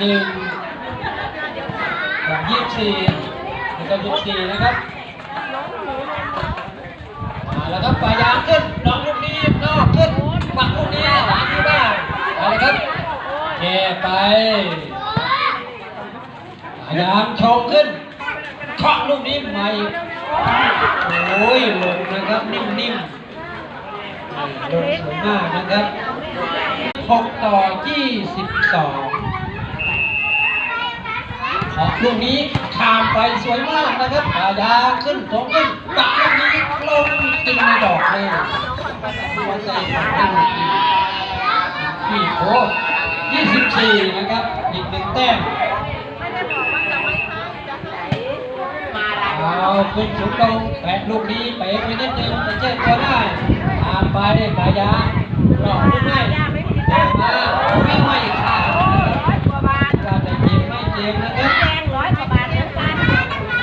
กับ24นะครับแล้วครับปายางขึ้นน้องลูกนี้นอกขึ้นปักลูกนี้หลังที่บ้านอะไรครับแค่ไปปายางชงขึ้นเคาะลูกนี้ใหม่โอ้ยลงนะครับนิ่มๆลงสวยมากนะครับ6-22ลูกนี้ข้ามไปสวยมากนะครับปายาขึ้นตรงขึ้นปักลูกนี้ลงกินในดอกเลยหัวใจพี่โค้24นะครับอีก1 แต้มเอาขึ้นสูงลงแปะลูกนี้ไปนิดนึงแต่เจ้าตัวได้ตามไปปายาหลอกลูกให้เดินมา